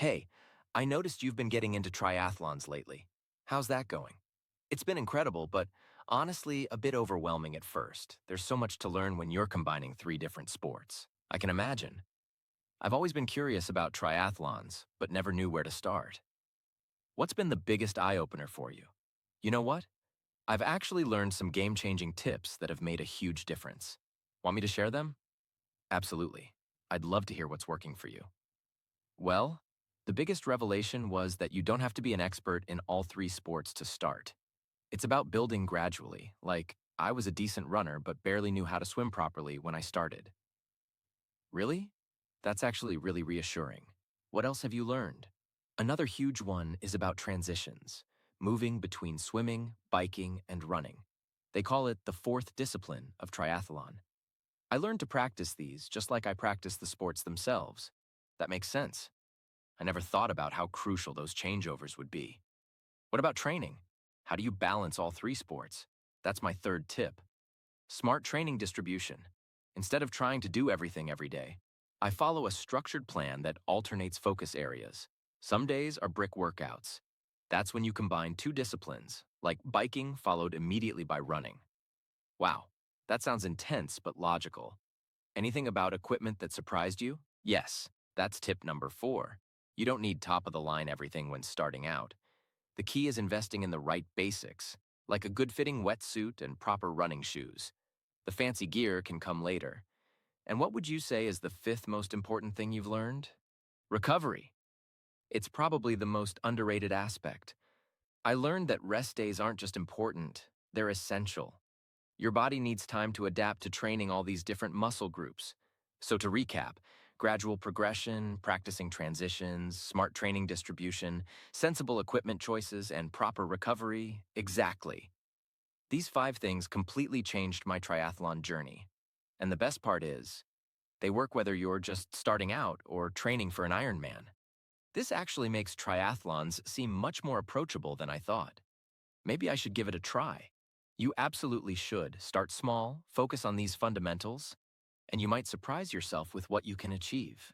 Hey, I noticed you've been getting into triathlons lately. How's that going? It's been incredible, but honestly, a bit overwhelming at first. There's so much to learn when you're combining three different sports. I can imagine. I've always been curious about triathlons, but never knew where to start. What's been the biggest eye-opener for you? You know what? I've actually learned some game-changing tips that have made a huge difference. Want me to share them? Absolutely. I'd love to hear what's working for you. Well, the biggest revelation was that you don't have to be an expert in all three sports to start. It's about building gradually, like I was a decent runner but barely knew how to swim properly when I started. Really? That's actually really reassuring. What else have you learned? Another huge one is about transitions, moving between swimming, biking, and running. They call it the fourth discipline of triathlon. I learned to practice these just like I practice the sports themselves. That makes sense. I never thought about how crucial those changeovers would be. What about training? How do you balance all three sports? That's my third tip. Smart training distribution. Instead of trying to do everything every day, I follow a structured plan that alternates focus areas. Some days are brick workouts. That's when you combine two disciplines, like biking followed immediately by running. Wow, that sounds intense but logical. Anything about equipment that surprised you? Yes, that's tip number 4. You don't need top-of-the-line everything when starting out. The key is investing in the right basics, like a good-fitting wetsuit and proper running shoes. The fancy gear can come later. And what would you say is the fifth most important thing you've learned? Recovery. It's probably the most underrated aspect. I learned that rest days aren't just important, they're essential. Your body needs time to adapt to training all these different muscle groups. So to recap, gradual progression, practicing transitions, smart training distribution, sensible equipment choices, and proper recovery, exactly. These 5 things completely changed my triathlon journey. And the best part is, they work whether you're just starting out or training for an Ironman. This actually makes triathlons seem much more approachable than I thought. Maybe I should give it a try. You absolutely should. Start small, focus on these fundamentals, and you might surprise yourself with what you can achieve.